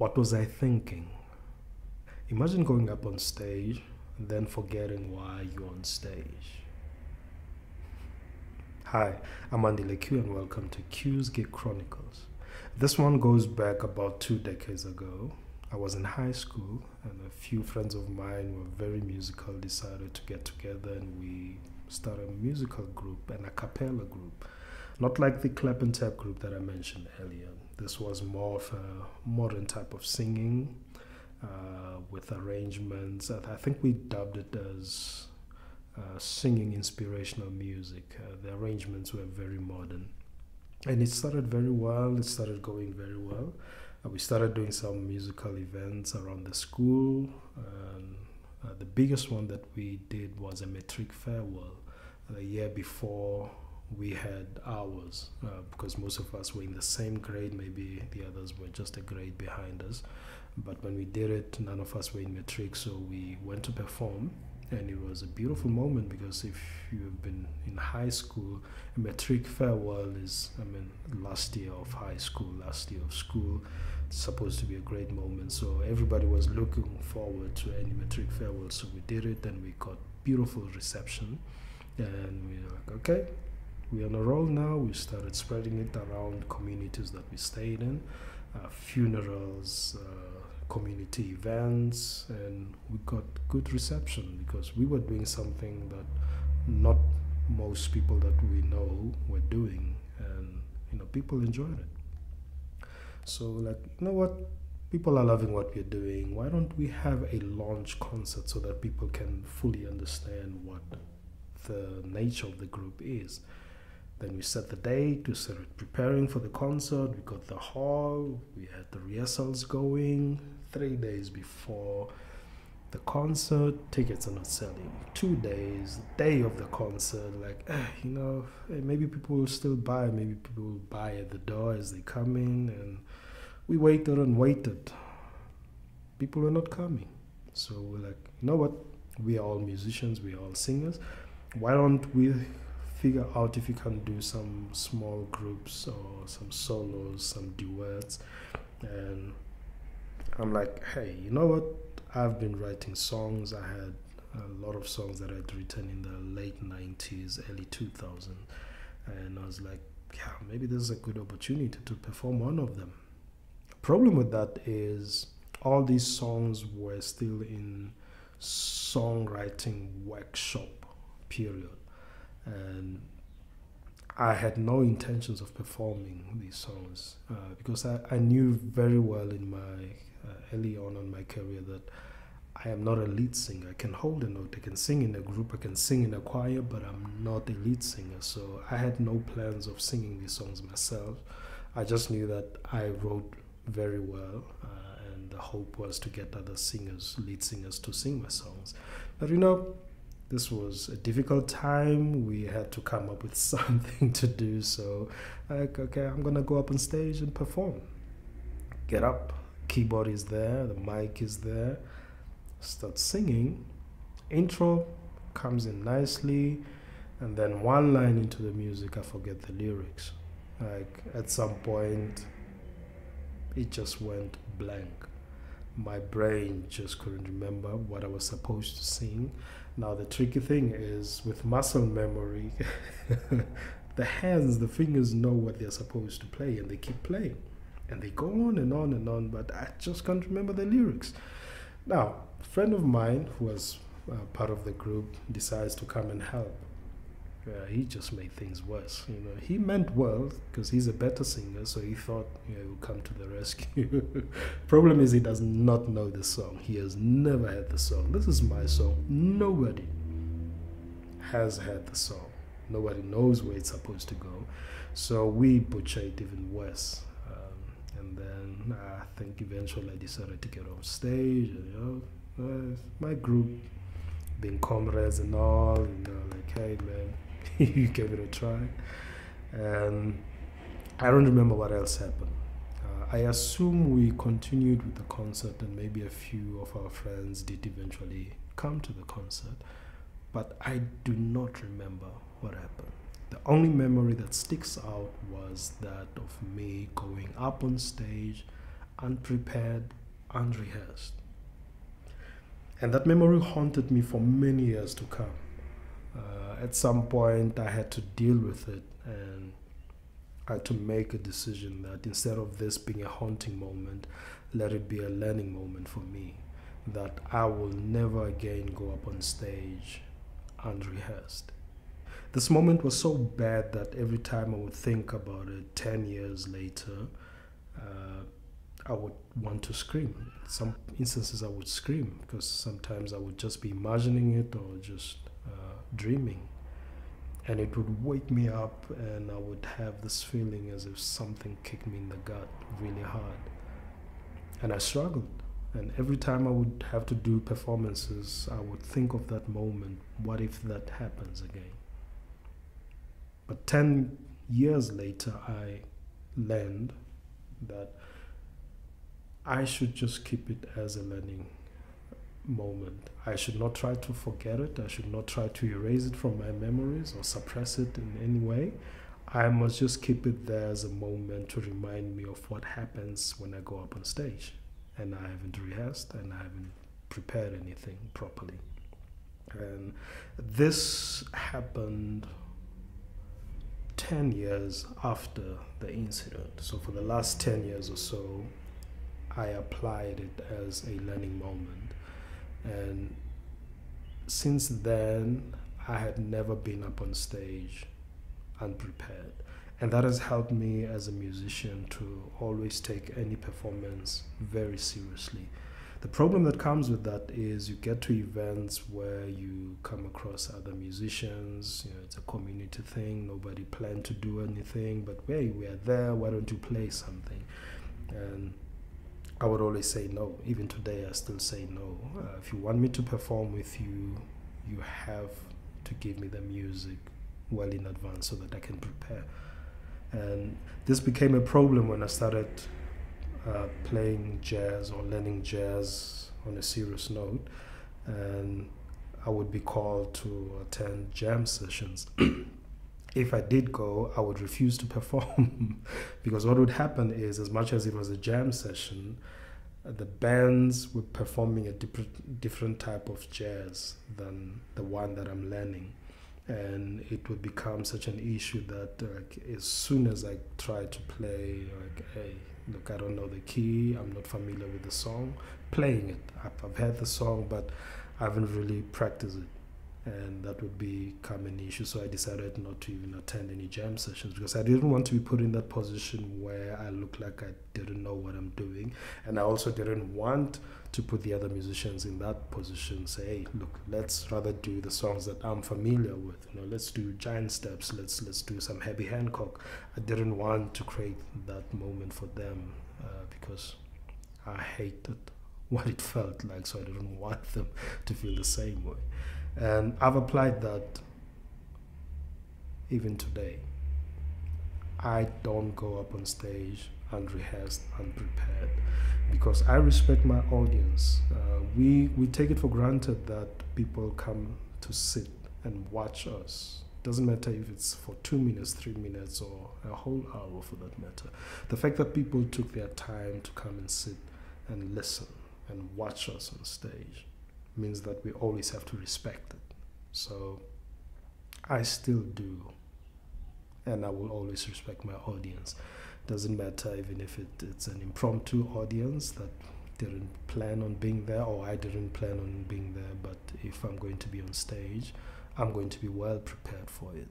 What was I thinking? Imagine going up on stage and then forgetting why you're on stage. Hi, I'm Andy Q and welcome to Q's Gig Chronicles. This one goes back about 2 decades ago. I was in high school and a few friends of mine were very musical, decided to get together and we started a musical group, an a cappella group. Not like the clap and tap group that I mentioned earlier. This was more of a modern type of singing with arrangements. I think we dubbed it as singing inspirational music. The arrangements were very modern. And it started very well, it started going very well. We started doing some musical events around the school. The biggest one that we did was a matric farewell. The year before we had ours, because most of us were in the same grade, maybe the others were just a grade behind us. But when we did it, none of us were in matric, so we went to perform. And it was a beautiful moment because if you've been in high school, a matric farewell is, last year of high school, last year of school. It's supposed to be a great moment. So everybody was looking forward to any matric farewell. So we did it and we got beautiful reception. And we were like, okay, we're on a roll now. We started spreading it around communities that we stayed in, funerals, community events, and we got good reception because we were doing something that not most people that we know were doing, and people enjoyed it. So like, you know what, people are loving what we're doing, why don't we have a launch concert so that people can fully understand what the nature of the group is. Then we set the date, we started preparing for the concert, we got the hall, we had the rehearsals going. 3 days before the concert, tickets are not selling. 2 days, day of the concert, like, maybe people will still buy, maybe people will buy at the door as they come in, and we waited and waited. People were not coming. So we're like, you know what, we are all musicians, we are all singers, why don't we figure out if you can do some small groups or some solos, some duets. And I'm like, hey, you know what? I've been writing songs. I had a lot of songs that I'd written in the late 90s, early 2000s. And I was like, yeah, maybe this is a good opportunity to perform one of them. The problem with that is all these songs were still in songwriting workshop period. And I had no intentions of performing these songs because I knew very well in my early on in my career that I am not a lead singer. I can hold a note, I can sing in a group, I can sing in a choir, but I'm not a lead singer. So I had no plans of singing these songs myself. I just knew that I wrote very well, and the hope was to get other singers, lead singers, to sing my songs. But this was a difficult time. We had to come up with something to do. So, like, okay, I'm gonna go up on stage and perform. Get up, keyboard is there, the mic is there. Start singing. Intro comes in nicely, and then one line into the music, I forget the lyrics. Like at some point, it just went blank. My brain just couldn't remember what I was supposed to sing. Now the tricky thing is with muscle memory, the hands, the fingers know what they're supposed to play and they keep playing. And they go on and on and on, but I just can't remember the lyrics. Now, a friend of mine who was part of the group decides to come and help. He just made things worse. He meant well because he's a better singer, so he thought he would come to the rescue. Problem is, he does not know the song. He has never heard the song. This is my song. Nobody has heard the song. Nobody knows where it's supposed to go. So we butcher it even worse. And then I think eventually I decided to get on stage. And, my group, being comrades and all, like, hey man, you gave it a try. And I don't remember what else happened. I assume we continued with the concert and maybe a few of our friends did eventually come to the concert, but I do not remember what happened. The only memory that sticks out was that of me going up on stage unprepared, unrehearsed. And that memory haunted me for many years to come. At some point, I had to deal with it, and I had to make a decision that instead of this being a haunting moment, let it be a learning moment for me. That I will never again go up on stage unrehearsed. This moment was so bad that every time I would think about it 10 years later, I would want to scream. Some instances I would scream because sometimes I would just be imagining it or just dreaming. And it would wake me up, and I would have this feeling as if something kicked me in the gut really hard. And I struggled. And every time I would have to do performances, I would think of that moment. What if that happens again? But 10 years later, I learned that I should just keep it as a learning moment. I should not try to forget it. I should not try to erase it from my memories or suppress it in any way. I must just keep it there as a moment to remind me of what happens when I go up on stage and I haven't rehearsed and I haven't prepared anything properly. And this happened 10 years after the incident. So for the last 10 years or so, I applied it as a learning moment. And since then, I had never been up on stage unprepared. And that has helped me as a musician to always take any performance very seriously. The problem that comes with that is you get to events where you come across other musicians, it's a community thing, nobody planned to do anything, but hey, we are there, why don't you play something? And I would always say no. Even today, I still say no. If you want me to perform with you, you have to give me the music well in advance so that I can prepare. And this became a problem when I started playing jazz or learning jazz on a serious note. And I would be called to attend jam sessions. If I did go, I would refuse to perform because what would happen is, as much as it was a jam session, the bands were performing a different type of jazz than the one that I'm learning. And it would become such an issue that as soon as I try to play, hey, look, I don't know the key, I'm not familiar with the song, playing it. I've heard the song, but I haven't really practiced it. And that would become an issue. So I decided not to even attend any jam sessions because I didn't want to be put in that position where I look like I didn't know what I'm doing. And I also didn't want to put the other musicians in that position, say, hey, look, let's rather do the songs that I'm familiar with. Let's do Giant Steps, let's do some Herbie Hancock. I didn't want to create that moment for them because I hated what it felt like, so I didn't want them to feel the same way. And I've applied that even today. I don't go up on stage unrehearsed, unprepared, because I respect my audience. We take it for granted that people come to sit and watch us. Doesn't matter if it's for 2 minutes, 3 minutes, or a whole hour for that matter. The fact that people took their time to come and sit and listen and watch us on stage means that we always have to respect it. So I still do, and I will always respect my audience. Doesn't matter even if it's an impromptu audience that didn't plan on being there, or I didn't plan on being there, but if I'm going to be on stage, I'm going to be well prepared for it.